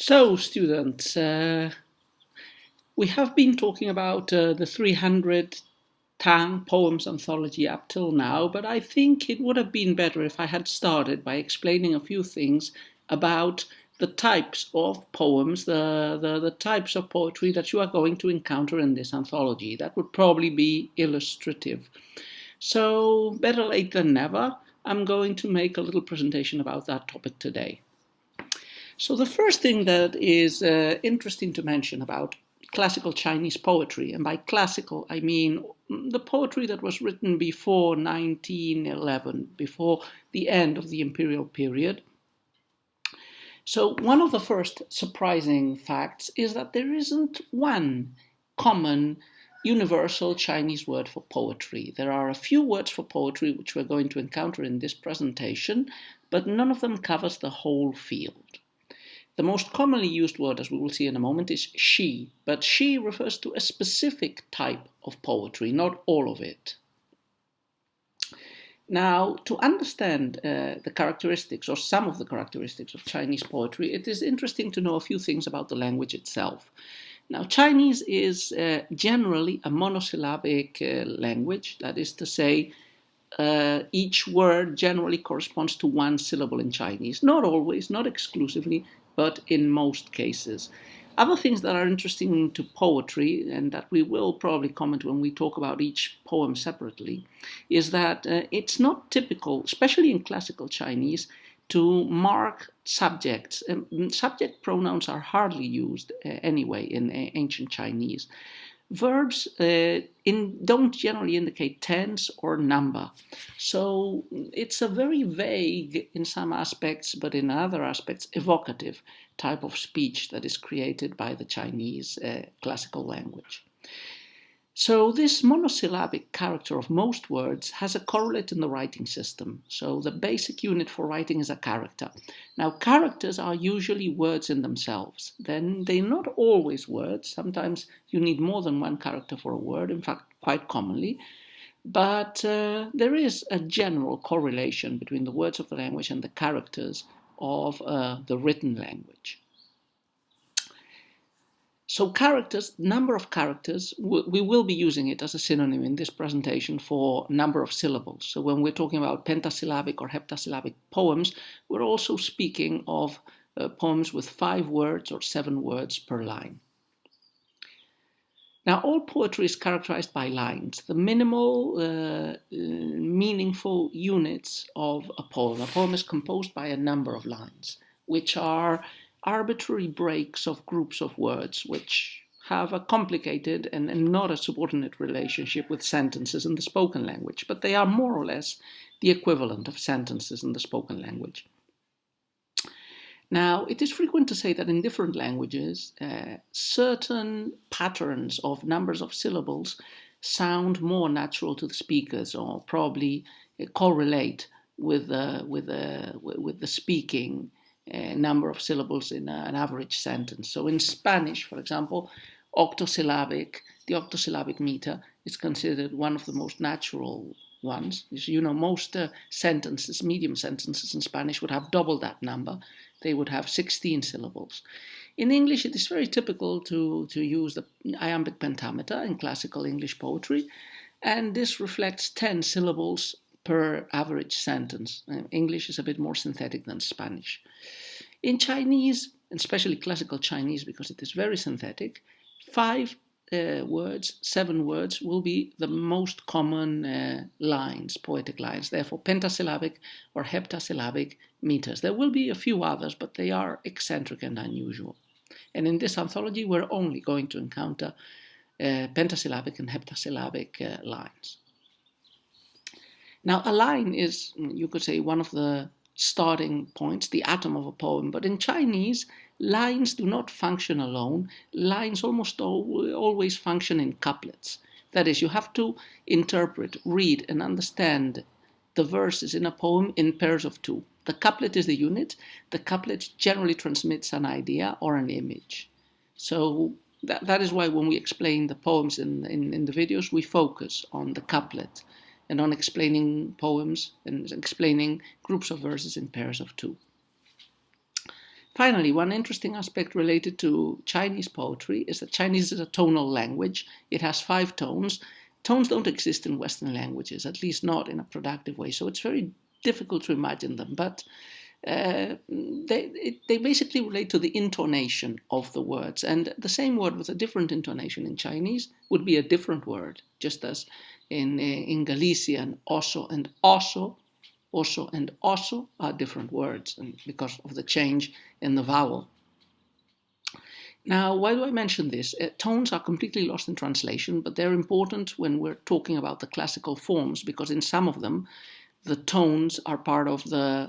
So, students, we have been talking about the 300 Tang Poems anthology up till now, but I think it would have been better if I had started by explaining a few things about the types of poems, the types of poetry that you are going to encounter in this anthology. That would probably be illustrative. So, better late than never, I'm going to make a little presentation about that topic today. So the first thing that is interesting to mention about classical Chinese poetry, and by classical I mean the poetry that was written before 1911, before the end of the imperial period. So one of the first surprising facts is that there isn't one common universal Chinese word for poetry. There are a few words for poetry which we're going to encounter in this presentation, but none of them covers the whole field. The most commonly used word, as we will see in a moment, is Shi, but Shi refers to a specific type of poetry, not all of it. Now, to understand the characteristics, or some of the characteristics of Chinese poetry, it is interesting to know a few things about the language itself. Now, Chinese is generally a monosyllabic language, that is to say, each word generally corresponds to one syllable in Chinese. Not always, not exclusively, but in most cases. Other things that are interesting to poetry, and that we will probably comment when we talk about each poem separately, is that it's not typical, especially in classical Chinese, to mark subjects. Subject pronouns are hardly used anyway in ancient Chinese. Verbs don't generally indicate tense or number. So it's a very vague, in some aspects, but in other aspects, evocative type of speech that is created by the Chinese classical language. So this monosyllabic character of most words has a correlate in the writing system. So the basic unit for writing is a character. Now, characters are usually words in themselves. Then they're not always words. Sometimes you need more than one character for a word, in fact, quite commonly. But there is a general correlation between the words of the language and the characters of the written language. So characters, number of characters, we will be using it as a synonym in this presentation for number of syllables. So when we're talking about pentasyllabic or heptasyllabic poems, we're also speaking of poems with 5 words or 7 words per line. Now, all poetry is characterized by lines, the minimal, meaningful units of a poem. A poem is composed by a number of lines, which are arbitrary breaks of groups of words which have a complicated and not a subordinate relationship with sentences in the spoken language, but they are more or less the equivalent of sentences in the spoken language. Now, it is frequent to say that in different languages, certain patterns of numbers of syllables sound more natural to the speakers, or probably correlate with the speaking number of syllables in an average sentence. So in Spanish, for example, the octosyllabic meter is considered one of the most natural ones. You know, most sentences, medium sentences in Spanish would have double that number. They would have 16 syllables. In English, it is very typical to use the iambic pentameter in classical English poetry, and this reflects 10 syllables per average sentence. English is a bit more synthetic than Spanish. In Chinese, especially classical Chinese, because it is very synthetic, 5 words, 7 words will be the most common lines, poetic lines. Therefore, pentasyllabic or heptasyllabic meters. There will be a few others, but they are eccentric and unusual. And in this anthology, we're only going to encounter pentasyllabic and heptasyllabic lines. Now, a line is, you could say, one of the starting points, the atom of a poem. But in Chinese, lines do not function alone. Lines almost always function in couplets. That is, you have to interpret, read, and understand the verses in a poem in pairs of 2. The couplet is the unit. The couplet generally transmits an idea or an image. So that is why when we explain the poems in the videos, we focus on the couplet and on explaining poems and explaining groups of verses in pairs of 2. Finally, one interesting aspect related to Chinese poetry is that Chinese is a tonal language. It has 5 tones. Tones don't exist in Western languages, at least not in a productive way, so it's very difficult to imagine them, but they basically relate to the intonation of the words, and the same word with a different intonation in Chinese would be a different word, just as in Galician, oso and oso, oso and oso are different words, and because of the change in the vowel. Now, why do I mention this? Tones are completely lost in translation, but they're important when we're talking about the classical forms, because in some of them, the tones are part of the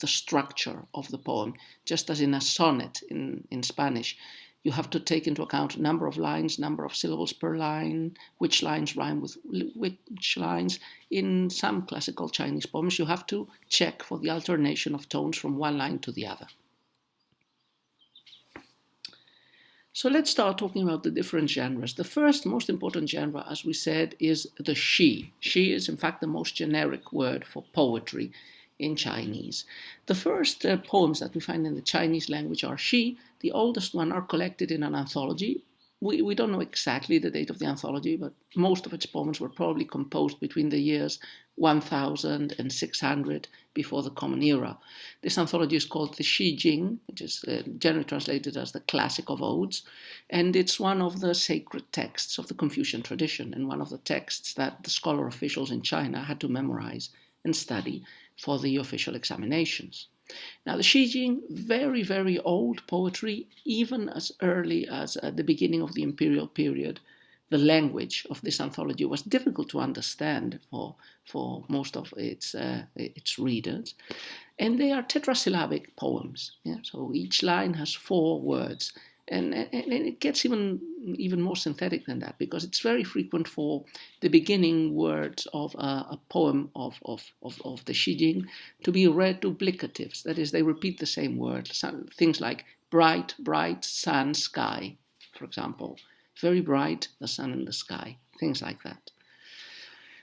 structure of the poem, just as in a sonnet in Spanish. You have to take into account number of lines, number of syllables per line, which lines rhyme with which lines. In some classical Chinese poems, you have to check for the alternation of tones from one line to the other. So let's start talking about the different genres. The first most important genre, as we said, is the Shi. Shi is in fact the most generic word for poetry in Chinese. The first poems that we find in the Chinese language are Shi. The oldest one are collected in an anthology. We don't know exactly the date of the anthology, but most of its poems were probably composed between the years 1000 and 600 before the Common Era. This anthology is called the Shi Jing, which is generally translated as the Classic of Odes, and it's one of the sacred texts of the Confucian tradition, and one of the texts that the scholar officials in China had to memorize and study for the official examinations. Now, the Shi Jing, very, very old poetry, even as early as the beginning of the imperial period. The language of this anthology was difficult to understand for most of its readers. And they are tetrasyllabic poems. Yeah? So each line has 4 words. And it gets even more synthetic than that, because it's very frequent for the beginning words of a poem of the Shi Jing to be read duplicatives. That is, they repeat the same word. Things like bright, bright, sun, sky, for example. Very bright, the sun and the sky, things like that.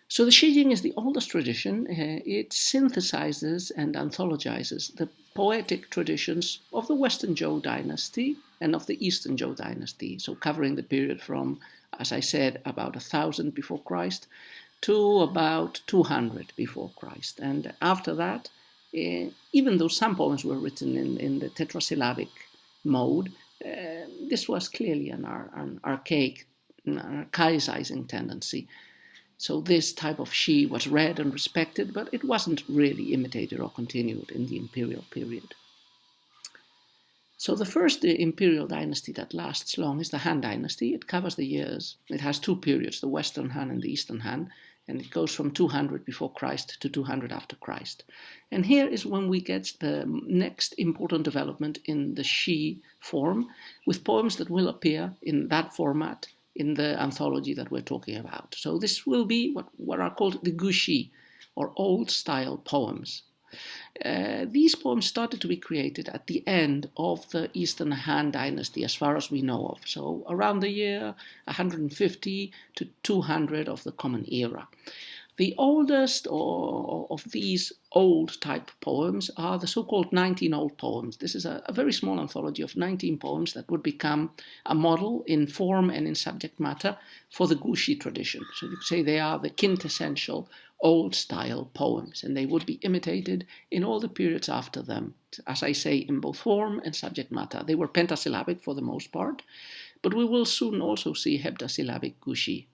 So the Shi Jing is the oldest tradition. It synthesizes and anthologizes the poetic traditions of the Western Zhou dynasty and of the Eastern Zhou dynasty, so covering the period from, as I said, about 1000 before Christ to about 200 before Christ. And after that, even though some poems were written in the tetrasyllabic mode, this was clearly an archaicizing tendency. So this type of Shi was read and respected, but it wasn't really imitated or continued in the imperial period. So the first imperial dynasty that lasts long is the Han dynasty. It covers the years. It has 2 periods, the Western Han and the Eastern Han, and it goes from 200 before Christ to 200 after Christ. And here is when we get the next important development in the Shi form, with poems that will appear in that format in the anthology that we're talking about. So this will be what are called the Gushi, or old-style poems. These poems started to be created at the end of the Eastern Han dynasty, as far as we know of. So around the year 150 to 200 of the Common Era. The oldest of these old type poems are the so-called 19 old poems. This is a very small anthology of 19 poems that would become a model in form and in subject matter for the Gushi tradition. So you could say they are the quintessential old-style poems, and they would be imitated in all the periods after them, as I say, in both form and subject matter. They were pentasyllabic for the most part, but we will soon also see heptasyllabic Gushi.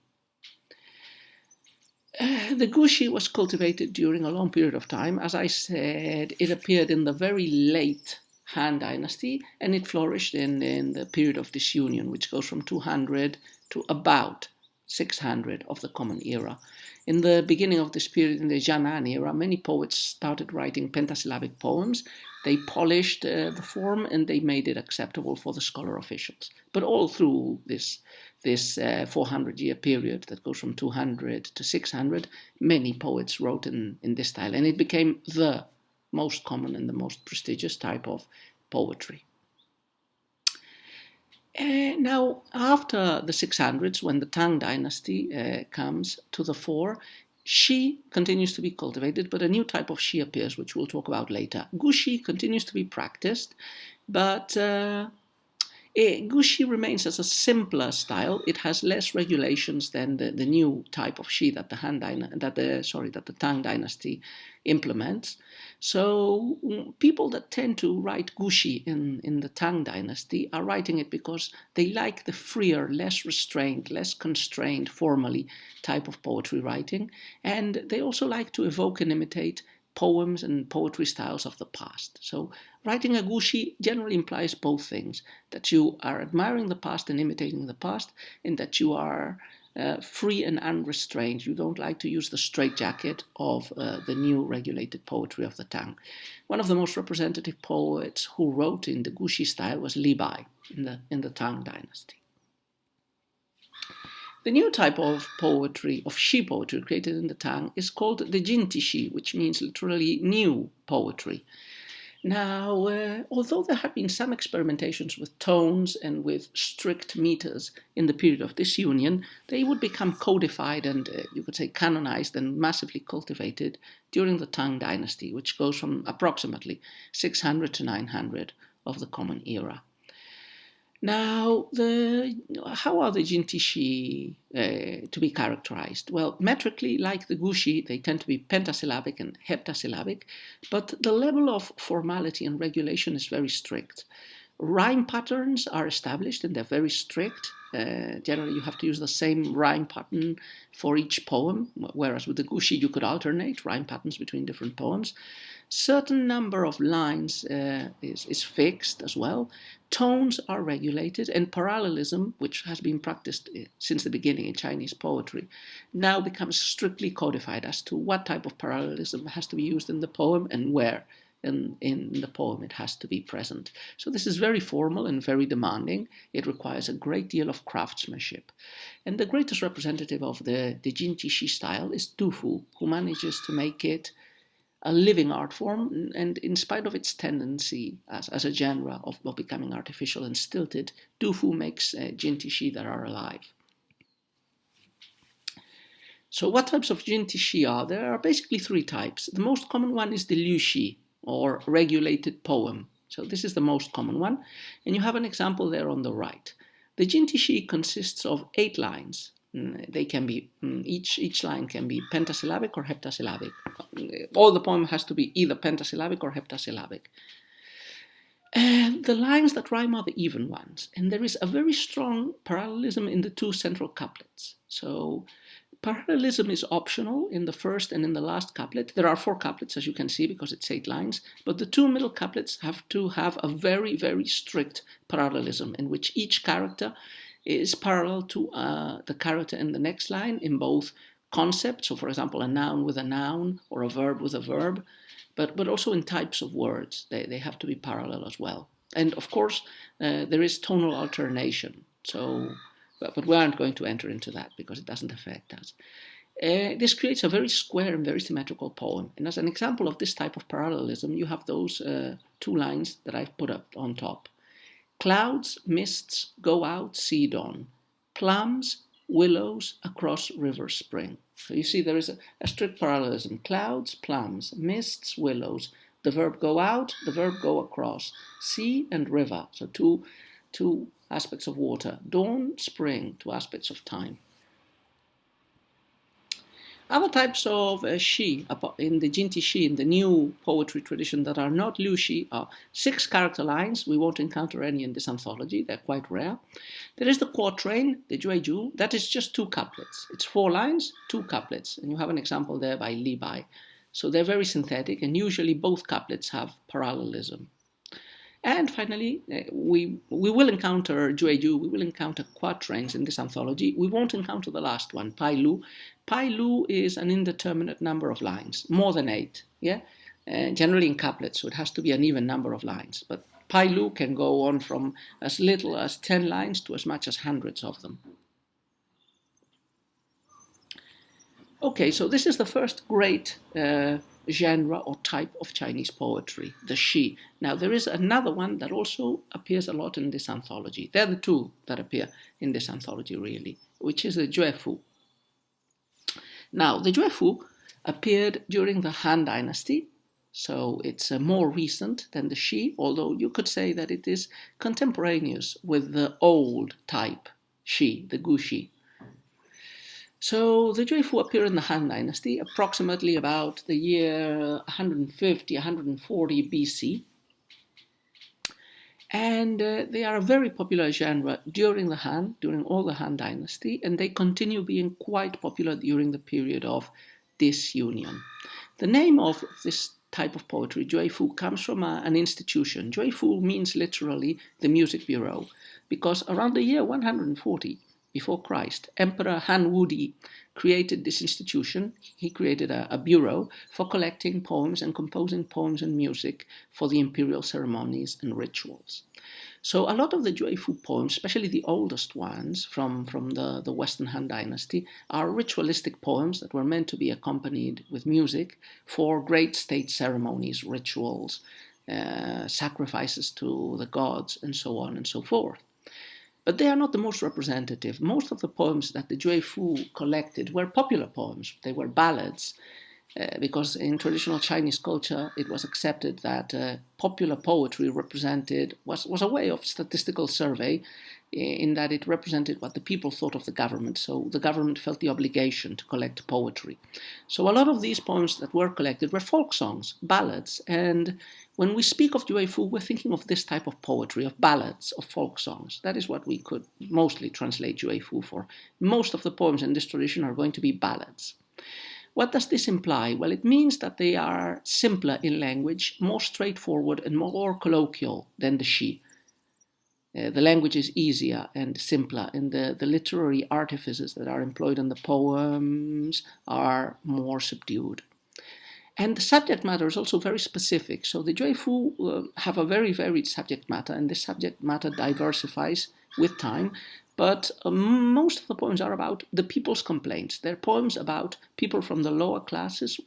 The Gushi was cultivated during a long period of time. As I said, it appeared in the very late Han dynasty, and it flourished in the period of disunion, which goes from 200 to about 600 of the Common Era. In the beginning of this period, in the Jianan era, many poets started writing pentasyllabic poems. They polished the form and they made it acceptable for the scholar officials. But all through this 400-year period that goes from 200 to 600, many poets wrote in this style, and it became the most common and the most prestigious type of poetry. Now, after the 600s, when the Tang dynasty comes to the fore, Shi continues to be cultivated, but a new type of Shi appears, which we'll talk about later. Gushi continues to be practiced. But Gushi remains as a simpler style. It has less regulations than the new type of Shi that the Tang Dynasty implements. So people that tend to write Gushi in the Tang Dynasty are writing it because they like the freer, less restrained, less constrained, formally type of poetry writing, and they also like to evoke and imitate poems and poetry styles of the past. So writing a Gushi generally implies both things, that you are admiring the past and imitating the past, and that you are free and unrestrained. You don't like to use the straitjacket of the new regulated poetry of the Tang. One of the most representative poets who wrote in the Gushi style was Liu Shi in the Tang Dynasty. The new type of poetry, of Shi poetry created in the Tang, is called the Jinti Shi, which means literally new poetry. Now, although there have been some experimentations with tones and with strict meters in the period of disunion, they would become codified and, you could say, canonized and massively cultivated during the Tang Dynasty, which goes from approximately 600 to 900 of the Common Era. Now, how are the Jinti Shi to be characterized? Well, metrically, like the Gushi, they tend to be pentasyllabic and heptasyllabic, but the level of formality and regulation is very strict. Rhyme patterns are established and they're very strict. Generally, you have to use the same rhyme pattern for each poem, whereas with the Gushi, you could alternate rhyme patterns between different poems. Certain number of lines is fixed as well. Tones are regulated, and parallelism, which has been practiced since the beginning in Chinese poetry, now becomes strictly codified as to what type of parallelism has to be used in the poem and where in the poem it has to be present. So this is very formal and very demanding. It requires a great deal of craftsmanship. And the greatest representative of the Jinti Shi style is Du Fu, who manages to make it a living art form, and in spite of its tendency as a genre of becoming artificial and stilted, Du Fu makes Jinti Shi that are alive. So what types of Jinti Shi are? There are basically three types. The most common one is the Liu Shi, or regulated poem. So this is the most common one, and you have an example there on the right. The Jinti Shi consists of 8 lines. They can be, each line can be pentasyllabic or heptasyllabic. All the poem has to be either pentasyllabic or heptasyllabic. And the lines that rhyme are the even ones, and there is a very strong parallelism in the 2 central couplets. So parallelism is optional in the first and in the last couplet. There are 4 couplets, as you can see, because it's 8 lines, but the 2 middle couplets have to have a very, very strict parallelism in which each character is parallel to the character in the next line in both concepts, so for example, a noun with a noun or a verb with a verb, but also in types of words. They have to be parallel as well. And of course, there is tonal alternation. So, but we aren't going to enter into that because it doesn't affect us. This creates a very square and very symmetrical poem. And as an example of this type of parallelism, you have those 2 lines that I've put up on top. Clouds, mists, go out, see dawn. Plums, willows, across river spring. So you see there is a strict parallelism. Clouds, plums, mists, willows. The verb go out, the verb go across. Sea and river, so two aspects of water. Dawn, spring, 2 aspects of time. Other types of Shi in the Jinti Shi, in the new poetry tradition that are not Liu Shi, are 6 character lines. We won't encounter any in this anthology. They're quite rare. There is the quatrain, the Jueju. That is just 2 couplets. It's 4 lines, 2 couplets. And you have an example there by Li Bai. So they're very synthetic, and usually both couplets have parallelism. And finally, we will encounter Jueju, we will encounter quatrains in this anthology. We won't encounter the last one, Pai Lu. Pai Lu is an indeterminate number of lines, more than 8, yeah? Generally in couplets, so it has to be an even number of lines. But Pai Lu can go on from as little as 10 lines to as much as hundreds of them. Okay, so this is the first great genre or type of Chinese poetry, the Shi. Now, there is another one that also appears a lot in this anthology. They're the 2 that appear in this anthology, really, which is the Juefu. Now, the Juefu appeared during the Han Dynasty, So it's more recent than the Shi, although you could say that it is contemporaneous with the old type Shi, the Gushi. So the Juefu appear in the Han Dynasty, approximately about the year 150, 140 BC. And they are a very popular genre during all the Han Dynasty, and they continue being quite popular during the period of disunion. The name of this type of poetry, Juefu, comes from an institution. Juefu means literally the music bureau, because around the year 140 before Christ, Emperor Han Wudi created this institution. He created a bureau for collecting poems and composing poems and music for the imperial ceremonies and rituals. So a lot of the Juefu poems, especially the oldest ones from the Western Han Dynasty, are ritualistic poems that were meant to be accompanied with music for great state ceremonies, rituals, sacrifices to the gods, and so on and so forth. But they are not the most representative. Most of the poems that the Juefu collected were popular poems. They were ballads, because in traditional Chinese culture it was accepted that popular poetry was a way of statistical survey, in that it represented what the people thought of the government. So the government felt the obligation to collect poetry. So a lot of these poems that were collected were folk songs, ballads, and when we speak of Juefu, we're thinking of this type of poetry, of ballads, of folk songs. That is what we could mostly translate Juefu for. Most of the poems in this tradition are going to be ballads. What does this imply? Well, it means that they are simpler in language, more straightforward and more colloquial than the Shi. The language is easier and simpler, and the literary artifices that are employed in the poems are more subdued. And the subject matter is also very specific. So the Juefu have a very varied subject matter, and this subject matter diversifies with time. But most of the poems are about the people's complaints. They're poems about people from the lower classes,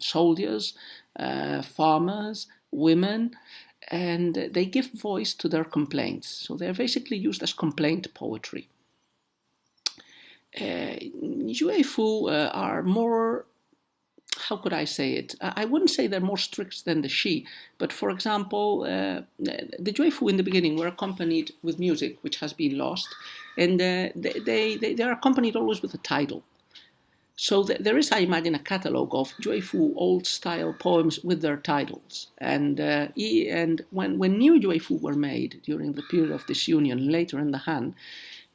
soldiers, farmers, women, and they give voice to their complaints. So they're basically used as complaint poetry. Juefu are more, how could I say it? I wouldn't say they're more strict than the Shi, but for example, the Juefu in the beginning were accompanied with music, which has been lost, and they are accompanied always with a title. So there is, I imagine, a catalogue of Juefu old-style poems with their titles. And when new Juefu were made during the period of disunion, later in the Han,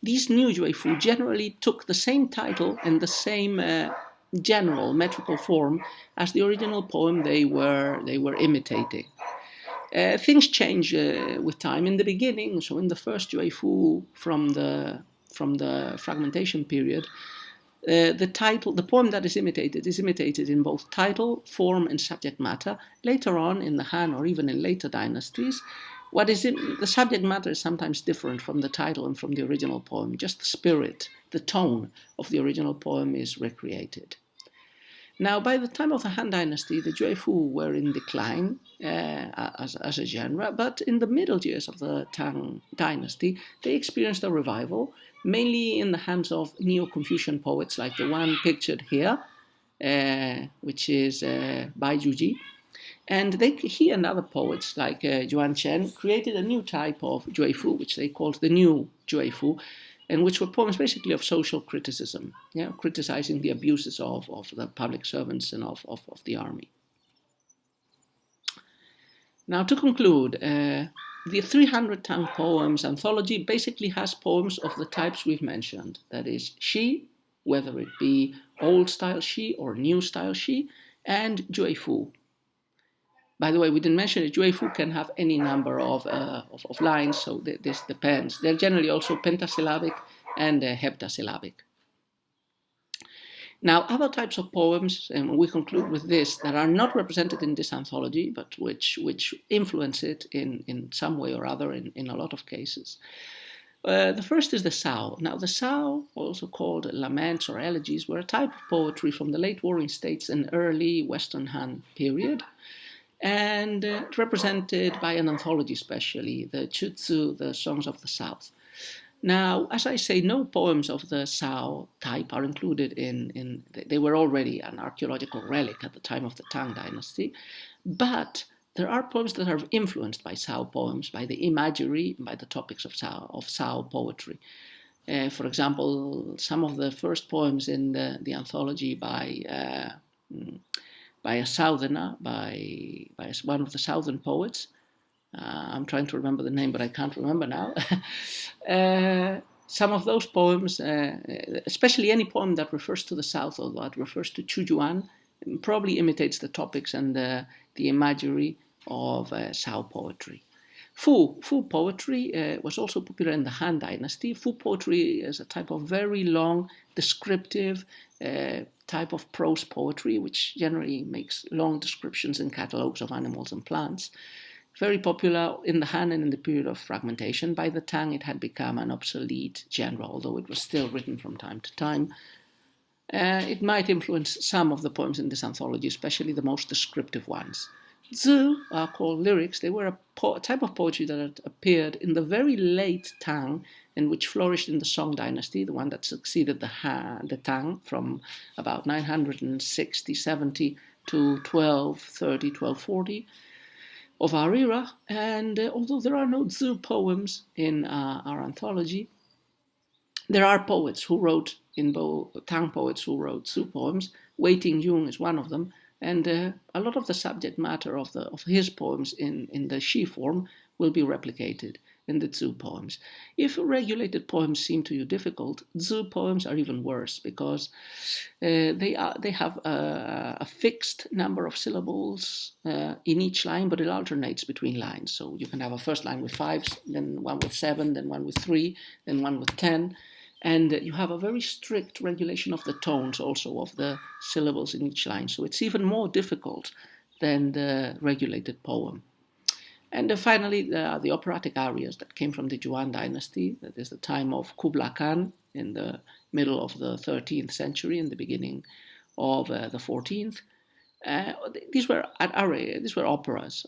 these new Juefu generally took the same title and the same general metrical form as the original poem they were imitating. Things change with time. In the beginning, so in the first Juefu from the fragmentation period, the poem that is imitated in both title, form, and subject matter. Later on, in the Han or even in later dynasties, the subject matter is sometimes different from the title and from the original poem. Just the spirit, the tone of the original poem is recreated. Now, by the time of the Han Dynasty, the Juefu were in decline as a genre, but in the middle years of the Tang Dynasty, they experienced a revival, mainly in the hands of Neo-Confucian poets like the one pictured here, which is Bai Juji. And he and other poets like Yuan Chen created a new type of Juefu, which they called the New Juefu, and which were poems basically of social criticism, criticizing the abuses of the public servants and of the army. Now, to conclude, the 300 Tang Poems anthology basically has poems of the types we've mentioned. That is Shi, whether it be old-style Shi or new-style Shi, and Juefu. By the way, we didn't mention it, Juefu can have any number of lines, so this depends. They're generally also pentasyllabic and heptasyllabic. Now, other types of poems, and we conclude with this, that are not represented in this anthology, but which influence it in some way or other in a lot of cases. The first is the Sao. Now, the Sao, also called laments or elegies, were a type of poetry from the late Warring States and early Western Han period, and represented by an anthology especially, the Chutsu, the Songs of the South. Now, as I say, no poems of the Sao type are included they were already an archaeological relic at the time of the Tang Dynasty, But there are poems that are influenced by Sao poems, by the imagery, by the topics of Sao poetry. For example, some of the first poems in the anthology by a southerner, by one of the southern poets. I'm trying to remember the name, but I can't remember now. Some of those poems, especially any poem that refers to the South or that refers to Chujuan, probably imitates the topics and the imagery of Sao poetry. Fu poetry was also popular in the Han Dynasty. Fu poetry is a type of very long, descriptive type of prose poetry, which generally makes long descriptions and catalogues of animals and plants. Very popular in the Han and in the period of fragmentation. By the Tang, it had become an obsolete genre, although it was still written from time to time. It might influence some of the poems in this anthology, especially the most descriptive ones. Zi are called lyrics. They were a type of poetry that had appeared in the very late Tang and which flourished in the Song dynasty, the one that succeeded the Tang from about 960-70 to 1230, 1240 of our era. And although there are no Zi poems in our anthology, there are poets who wrote, Tang poets who wrote Zi poems. Wei Tingyun is one of them. And a lot of the subject matter of his poems in the Shi form will be replicated in the Zi poems. If regulated poems seem to you difficult, Zi poems are even worse because they have a fixed number of syllables in each line, but it alternates between lines. So you can have a first line with 5, then one with 7, then one with 3, then one with 10. And you have a very strict regulation of the tones also of the syllables in each line. So it's even more difficult than the regulated poem. And finally, there are the operatic arias that came from the Yuan dynasty. That is the time of Kublai Khan in the middle of the 13th century and the beginning of the 14th. These were operas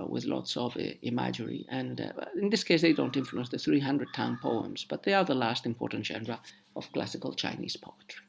with lots of imagery, and in this case they don't influence the 300 Tang poems, but they are the last important genre of classical Chinese poetry.